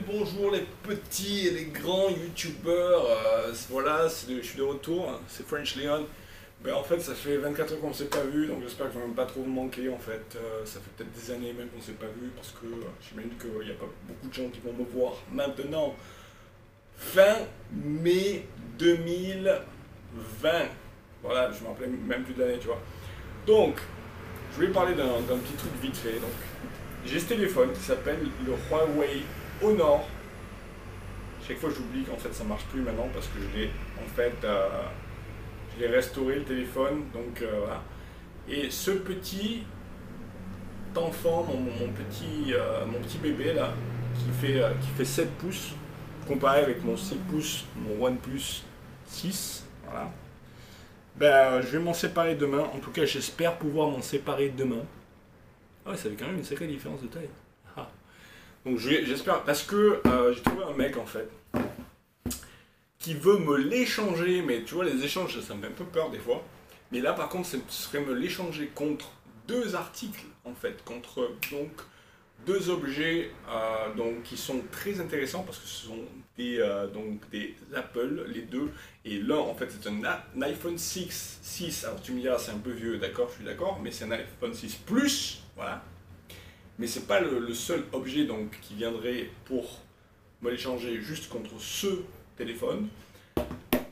bonjour les petits et les grands youtubeurs, voilà, je suis de retour, hein, c'est French Leon. Ben, en fait ça fait 24 heures qu'on ne s'est pas vu, donc j'espère que je ne vais même pas trop vous manquer en fait. Ça fait peut-être des années même qu'on ne s'est pas vu parce que j'imagine qu'il n'y a pas beaucoup de gens qui vont me voir maintenant. Fin mai 2020, voilà, je me rappelais même plus de l'année, tu vois. Donc, je voulais parler d'un petit truc vite fait. Donc, j'ai ce téléphone qui s'appelle le Huawei Honor. Chaque fois j'oublie qu'en fait ça marche plus maintenant parce que je l'ai restauré le téléphone. Donc voilà. Et ce petit enfant, mon petit bébé là, qui fait 7 pouces, comparé avec mon 6 pouces, mon OnePlus 6, voilà. Ben, je vais m'en séparer demain. En tout cas, j'espère pouvoir m'en séparer demain. Ah ouais, ça fait quand même une sacrée différence de taille. Ah. Donc j'espère, parce que j'ai trouvé un mec en fait qui veut me l'échanger, mais tu vois, les échanges ça me fait un peu peur des fois. Mais là par contre, ce serait me l'échanger contre deux articles en fait, contre donc deux objets donc, qui sont très intéressants parce que ce sont donc des Apple, les deux. Et l'un en fait c'est un iPhone 6. Alors tu me diras, c'est un peu vieux, d'accord, je suis d'accord, mais c'est un iPhone 6 Plus, voilà. Mais c'est pas le seul objet donc qui viendrait pour me l'échanger juste contre ce téléphone.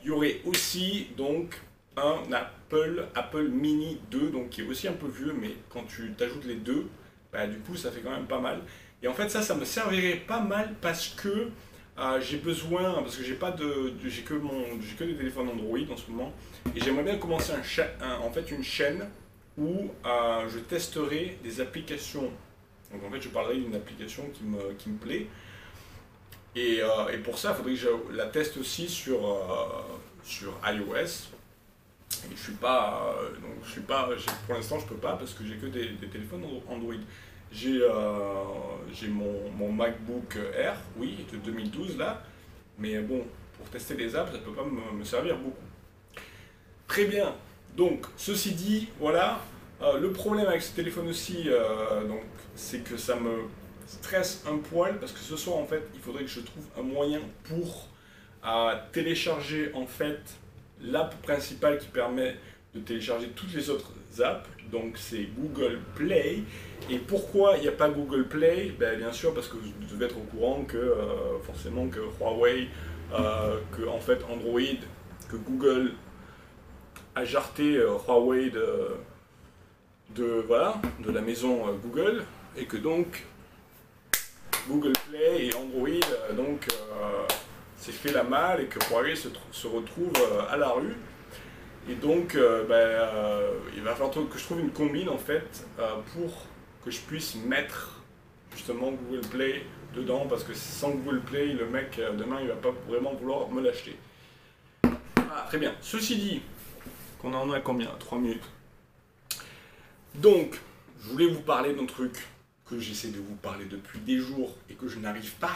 Il y aurait aussi donc un Apple Mini 2, donc qui est aussi un peu vieux, mais quand tu t'ajoutes les deux, bah, du coup ça fait quand même pas mal. Et en fait ça me servirait pas mal parce que j'ai besoin, parce que j'ai que des téléphones Android en ce moment, et j'aimerais bien commencer en fait une chaîne où je testerai des applications. Donc en fait, je parlerai d'une application qui me plaît. Et pour ça, il faudrait que je la teste aussi sur iOS. Et pour l'instant, je peux pas parce que j'ai que des téléphones Android. J'ai mon MacBook Air, oui, de 2012 là. Mais bon, pour tester les apps, ça peut pas me servir beaucoup. Très bien. Donc, ceci dit, voilà. Le problème avec ce téléphone aussi, c'est que ça me stresse un poil parce que ce soir en fait, il faudrait que je trouve un moyen pour télécharger en fait l'app principale qui permet de télécharger toutes les autres apps. Donc c'est Google Play. Et pourquoi il n'y a pas Google Play? Ben, bien sûr parce que vous devez être au courant que forcément que Huawei, que en fait Android, que Google a jarté Huawei de la maison Google, et que donc Google Play et Android s'est fait la malle et que Huawei se retrouve à la rue. Et donc il va falloir que je trouve une combine en fait pour que je puisse mettre justement Google Play dedans, parce que sans Google Play, le mec demain il va pas vraiment vouloir me l'acheter. Ah, très bien. Ceci dit, qu'on en a combien? 3 minutes. Donc, je voulais vous parler d'un truc que j'essaie de vous parler depuis des jours et que je n'arrive pas,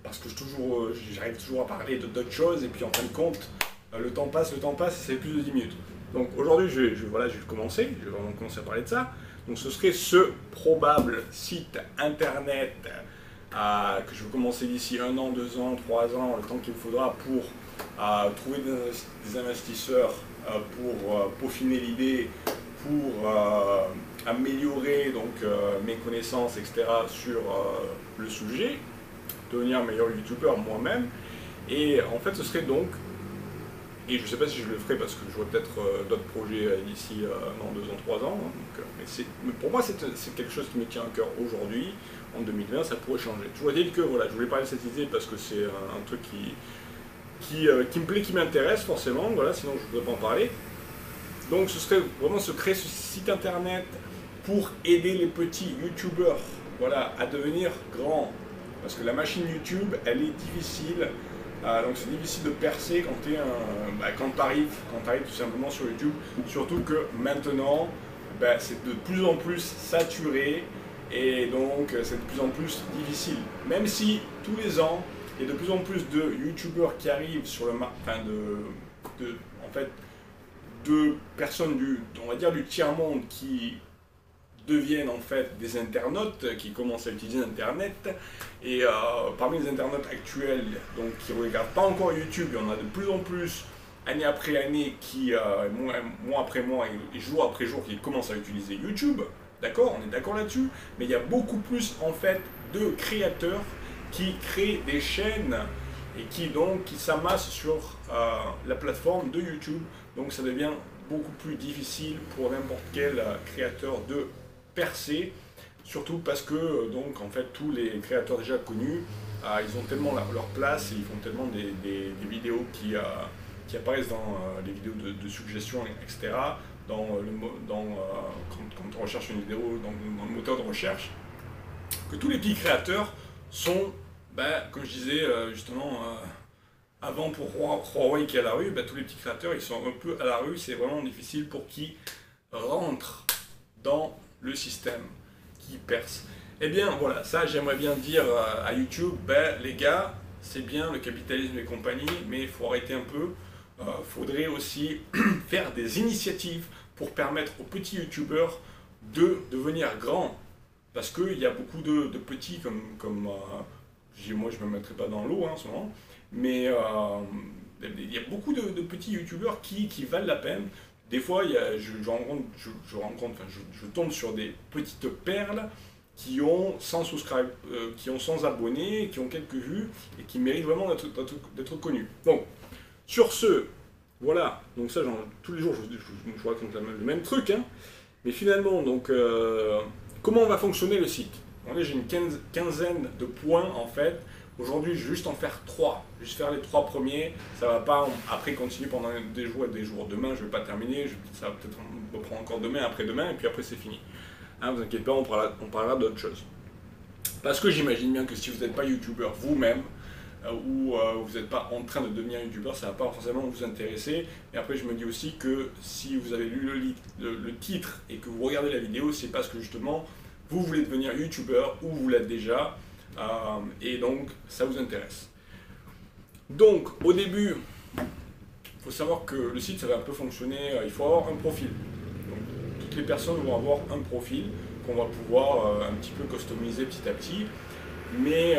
parce que j'arrive toujours à parler d'autres choses, et puis en fin de compte, le temps passe, et ça fait plus de 10 minutes. Donc aujourd'hui, je vais vraiment commencer à parler de ça. Donc ce serait ce probable site internet que je vais commencer d'ici 1 an, 2 ans, 3 ans, le temps qu'il me faudra pour trouver des investisseurs, pour peaufiner l'idée, pour améliorer mes connaissances, etc. sur le sujet, devenir un meilleur youtubeur moi-même. Et en fait ce serait donc, et je ne sais pas si je le ferai parce que j'aurai peut-être d'autres projets d'ici 1 an, 2 ans, 3 ans, hein, mais pour moi c'est quelque chose qui me tient à cœur aujourd'hui. En 2020 ça pourrait changer. Je voulais dire que voilà, je voulais parler de cette idée parce que c'est un truc qui me plaît, qui m'intéresse forcément, voilà, sinon je ne voudrais pas en parler. Donc ce serait vraiment se créer ce site internet pour aider les petits youtubeurs, voilà, à devenir grands. Parce que la machine YouTube, elle est difficile. Donc c'est difficile de percer quand tu arrives tout simplement sur YouTube. Surtout que maintenant, c'est de plus en plus saturé. Et donc c'est de plus en plus difficile. Même si tous les ans, il y a de plus en plus de youtubeurs qui arrivent sur le marché, de personnes on va dire du tiers-monde qui deviennent en fait des internautes qui commencent à utiliser Internet. Et parmi les internautes actuels, donc qui ne regardent pas encore YouTube, il y en a de plus en plus, année après année, qui, mois après mois et jour après jour, qui commencent à utiliser YouTube. D'accord, on est d'accord là-dessus. Mais il y a beaucoup plus en fait de créateurs qui créent des chaînes et qui s'amassent sur la plateforme de YouTube. Donc ça devient beaucoup plus difficile pour n'importe quel créateur de percer, surtout parce que donc en fait tous les créateurs déjà connus, ils ont tellement leur place et ils font tellement des vidéos qui apparaissent dans les vidéos de suggestions, etc. Quand on recherche une vidéo dans le moteur de recherche, que tous les petits créateurs sont, comme je disais justement avant pour Huawei qui est à la rue, tous les petits créateurs ils sont un peu à la rue, c'est vraiment difficile pour qu'ils rentrent dans le système, qui percent. Eh bien voilà, ça j'aimerais bien dire à YouTube, les gars, c'est bien le capitalisme et compagnie, mais il faut arrêter un peu. Faudrait aussi faire des initiatives pour permettre aux petits youtubeurs de devenir grands. Parce qu'il y a beaucoup de petits comme moi je ne me mettrai pas dans l'eau en ce moment, mais il y a beaucoup de petits youtubeurs qui valent la peine. Des fois, je tombe sur des petites perles qui ont 100 qui ont 100 abonnés, qui ont quelques vues et qui méritent vraiment d'être connus. Donc, sur ce, voilà, donc ça, tous les jours, je raconte le même truc, hein. Mais finalement, donc, comment va fonctionner le site? J'ai une quinzaine de points, en fait. Aujourd'hui, je vais juste en faire 3, juste faire les 3 premiers, ça va pas après continuer pendant des jours et des jours. Demain, je vais pas terminer, ça va peut-être me prendre encore demain, après-demain, et puis après c'est fini. Hein, vous inquiétez pas, on parlera d'autres choses. Parce que j'imagine bien que si vous n'êtes pas youtubeur vous-même, ou vous n'êtes pas en train de devenir youtubeur, ça ne va pas forcément vous intéresser. Et après, je me dis aussi que si vous avez lu le titre et que vous regardez la vidéo, c'est parce que justement, vous voulez devenir youtubeur ou vous l'êtes déjà, et donc ça vous intéresse. Donc, au début, il faut savoir que le site, ça va un peu fonctionner, il faut avoir un profil. Donc, toutes les personnes vont avoir un profil qu'on va pouvoir un petit peu customiser petit à petit. Mais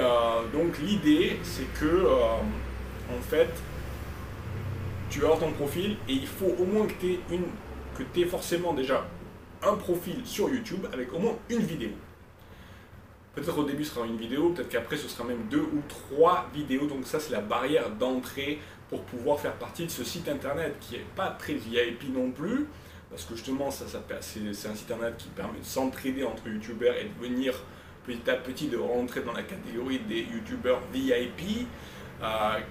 donc l'idée c'est que en fait tu vas avoir ton profil et il faut au moins que tu aies forcément déjà un profil sur YouTube avec au moins une vidéo. Peut-être au début ce sera une vidéo, peut-être qu'après ce sera même 2 ou 3 vidéos, donc ça c'est la barrière d'entrée pour pouvoir faire partie de ce site internet qui n'est pas très VIP non plus, parce que justement c'est un site internet qui permet de s'entraider entre youtubeurs et de venir petit à petit de rentrer dans la catégorie des youtubeurs VIP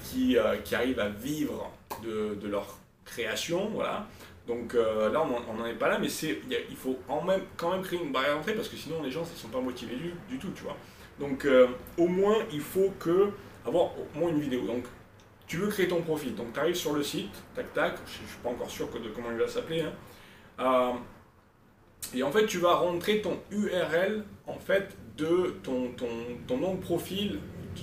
qui arrivent à vivre de leur création, voilà. Donc là on n'en est pas là, mais il faut quand même créer une barrière d'entrée parce que sinon les gens ne sont pas motivés du tout, tu vois. Donc au moins il faut avoir au moins une vidéo. Donc tu veux créer ton profil, donc tu arrives sur le site, tac tac, je ne suis pas encore sûr de comment il va s'appeler, hein. Et en fait, tu vas rentrer ton URL en fait de ton nom de profil.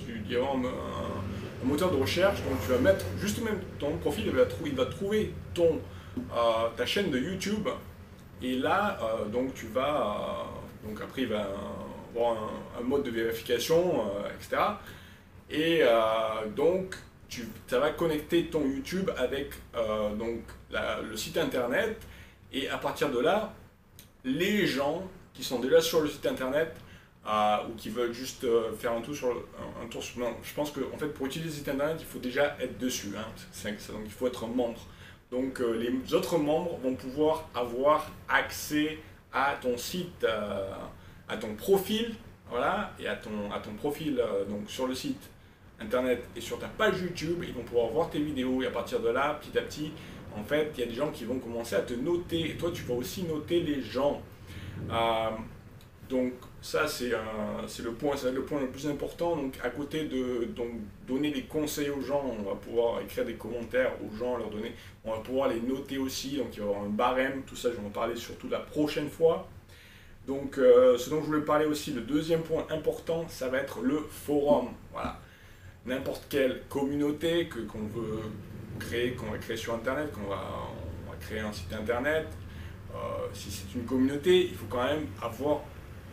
Il y a un moteur de recherche, donc tu vas mettre juste même ton nom de profil, il va trouver ta chaîne de YouTube. Et là, donc tu vas, donc après il va avoir un mode de vérification, etc. Et donc ça va connecter ton YouTube avec donc le site internet. Et à partir de là, les gens qui sont déjà sur le site internet ou qui veulent juste faire un tour sur non, je pense que en fait, pour utiliser le site internet, il faut déjà être dessus, hein. Donc il faut être membre. Donc les autres membres vont pouvoir avoir accès à ton site, à ton profil, voilà, et à ton profil donc sur le site internet et sur ta page YouTube. Ils vont pouvoir voir tes vidéos et à partir de là, petit à petit, en fait, il y a des gens qui vont commencer à te noter et toi, tu vas aussi noter les gens. Donc ça, c'est le point le plus important. Donc à côté de donner des conseils aux gens, on va pouvoir écrire des commentaires aux gens, leur donner, on va pouvoir les noter aussi. Donc il va y avoir un barème, tout ça, je vais en parler surtout la prochaine fois. Donc ce dont je voulais parler aussi, le deuxième point important, ça va être le forum. Voilà, n'importe quelle communauté qu'on va créer sur Internet, on va créer un site Internet. si c'est une communauté, il faut quand même avoir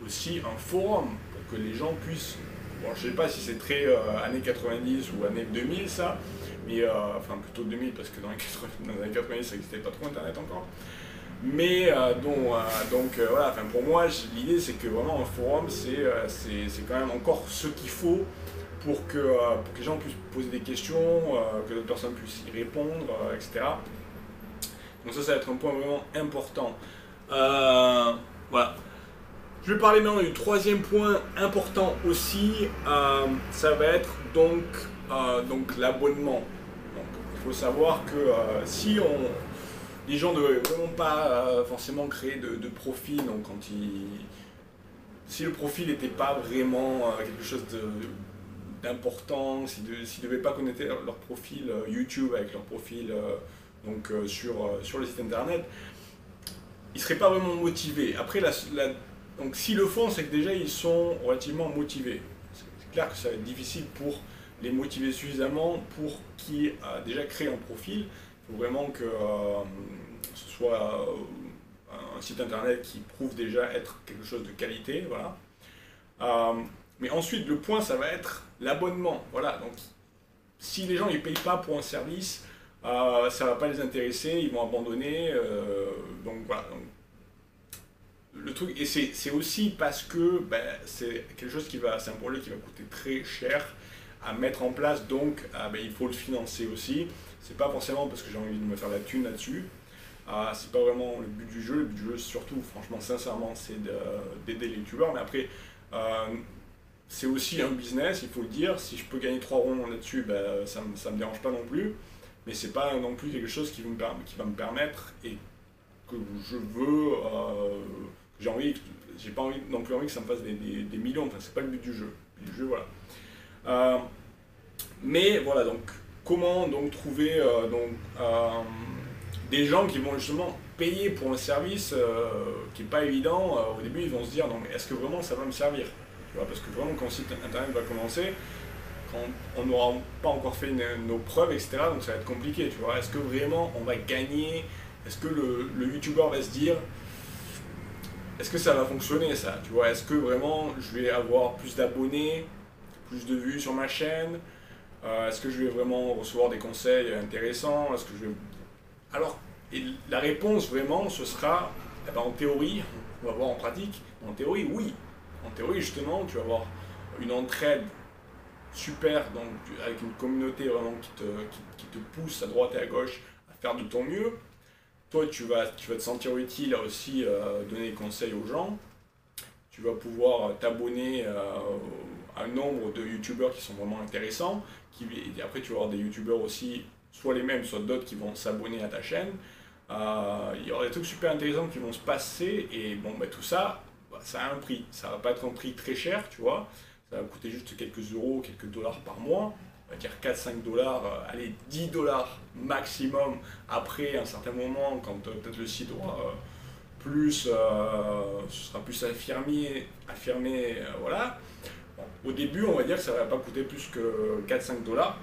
aussi un forum pour que les gens puissent... Bon, je ne sais pas si c'est très années 90 ou années 2000 ça, mais enfin plutôt 2000 parce que dans les années 90 ça n'existait pas trop internet encore. Mais voilà, enfin, pour moi l'idée c'est que vraiment un forum c'est quand même encore ce qu'il faut pour que les gens puissent poser des questions, que d'autres personnes puissent y répondre, etc. Donc ça va être un point vraiment important. Voilà. Je vais parler maintenant du troisième point important aussi, ça va être donc l'abonnement. Il faut savoir que si les gens ne veulent vraiment pas forcément créer de profil, donc si le profil n'était pas vraiment quelque chose d'important, s'ils ne devaient pas connecter leur profil YouTube avec leur profil sur le site internet, ils ne seraient pas vraiment motivés. Après, donc s'ils le font, c'est que déjà ils sont relativement motivés. C'est clair que ça va être difficile pour les motiver suffisamment pour qu'ils déjà créent un profil. Il faut vraiment que ce soit un site internet qui prouve déjà être quelque chose de qualité. Voilà. Mais ensuite, le point, ça va être l'abonnement. Voilà. Donc, si les gens ne payent pas pour un service, ça ne va pas les intéresser, ils vont abandonner. Donc voilà. Donc, le truc, et c'est aussi parce que c'est quelque chose c'est un projet qui va coûter très cher à mettre en place, donc il faut le financer aussi. C'est pas forcément parce que j'ai envie de me faire la thune là-dessus. C'est pas vraiment le but du jeu. Le but du jeu, surtout, franchement, sincèrement, c'est d'aider les youtubeurs. Mais après, c'est aussi un business, il faut le dire. Si je peux gagner 3 ronds là-dessus, ça me dérange pas non plus. Mais c'est pas non plus quelque chose qui va me permettre et que je veux. J'ai pas non plus envie que ça me fasse des millions. Enfin, c'est pas le but du jeu. Le jeu, voilà. Mais voilà, donc comment donc trouver des gens qui vont justement payer pour un service qui n'est pas évident. Au début, ils vont se dire non, mais est-ce que vraiment ça va me servir? Tu vois, parce que vraiment, quand le site internet va commencer, quand on n'aura pas encore fait nos preuves, etc., donc ça va être compliqué. Tu vois, est-ce que vraiment on va gagner? Est-ce que le youtubeur va se dire est-ce que ça va fonctionner ça? Tu vois, est-ce que vraiment je vais avoir plus d'abonnés, plus de vues sur ma chaîne? Est-ce que je vais vraiment recevoir des conseils intéressants? Est-ce que je vais... Alors, la réponse vraiment, ce sera, en théorie, on va voir en pratique, en théorie, oui. En théorie, justement, tu vas avoir une entraide super, donc avec une communauté vraiment qui te pousse à droite et à gauche à faire de ton mieux. Toi, tu vas te sentir utile à aussi donner des conseils aux gens. Tu vas pouvoir t'abonner à un nombre de youtubeurs qui sont vraiment intéressants. Et après, tu vas avoir des youtubeurs aussi, soit les mêmes, soit d'autres qui vont s'abonner à ta chaîne. Il y aura des trucs super intéressants qui vont se passer. Et bon, tout ça, ça a un prix. Ça va pas être un prix très cher, tu vois. Ça va coûter juste quelques euros, quelques dollars par mois. On va dire 4-5 dollars, allez, 10 dollars maximum après un certain moment, quand peut-être le site aura ce sera plus affirmé, voilà. Bon, au début, on va dire que ça ne va pas coûter plus que 4-5 dollars.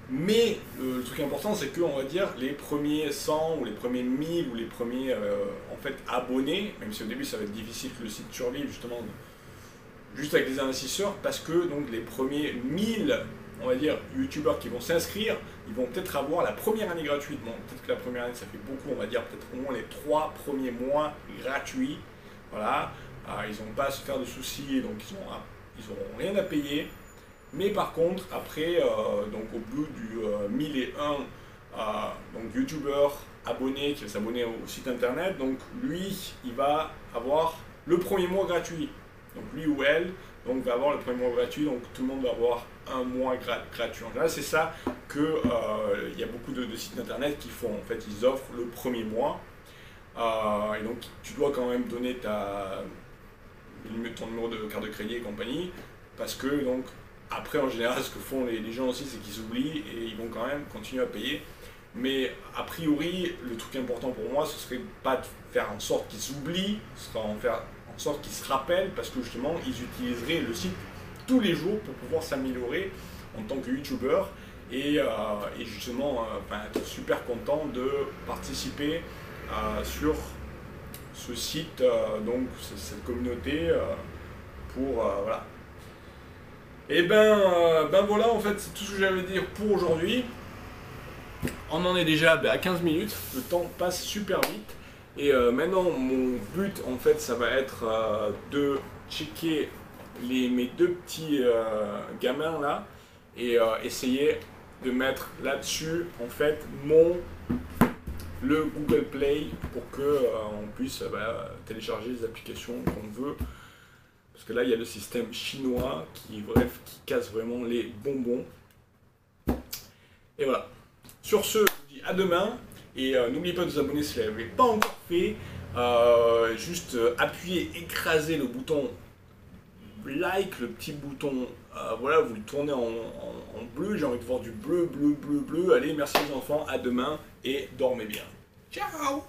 Mais le truc important, c'est que on va dire les premiers 100 ou les premiers 1000 ou les premiers abonnés, même si au début ça va être difficile que le site survive justement juste avec des investisseurs, parce que donc les premiers 1000 on va dire youtubeurs qui vont s'inscrire, ils vont peut-être avoir la première année gratuite. Bon, peut-être que la première année ça fait beaucoup, on va dire peut-être au moins les 3 premiers mois gratuits. Voilà, ils n'ont pas à se faire de soucis, donc ils n'auront rien à payer. Mais par contre, après, donc au bout du 1001 donc youtubeur abonné qui va s'abonner au site internet, donc lui, il va avoir le premier mois gratuit. Donc lui ou elle donc, va avoir le premier mois gratuit, donc tout le monde va avoir un mois gratuit. En général, c'est ça que y a beaucoup de sites internet qui font. En fait, ils offrent le premier mois. Et donc, tu dois quand même donner ton numéro de carte de crédit et compagnie, parce que donc après, en général, ce que font les gens aussi, c'est qu'ils oublient et ils vont quand même continuer à payer. Mais a priori, le truc important pour moi, ce serait pas de faire en sorte qu'ils oublient, ce serait en faire en sorte qu'ils se rappellent, parce que justement, ils utiliseraient le site tous les jours pour pouvoir s'améliorer en tant que youtubeur et justement être super content de participer sur ce site, donc cette communauté, pour voilà. Et ben voilà, en fait, c'est tout ce que j'avais à dire pour aujourd'hui. On en est déjà à 15 minutes, le temps passe super vite. Et maintenant, mon but, en fait, ça va être de checker mes deux petits gamins là et essayer de mettre là-dessus, en fait, le Google Play pour que on puisse télécharger les applications qu'on veut. Parce que là, il y a le système chinois qui casse vraiment les bonbons. Et voilà. Sur ce, je vous dis à demain. Et n'oubliez pas de vous abonner si vous ne l'avez pas encore fait. Juste appuyez, écrasez le bouton like, le petit bouton. Voilà, vous le tournez en bleu. J'ai envie de voir du bleu, bleu, bleu, bleu. Allez, merci les enfants. À demain et dormez bien. Ciao!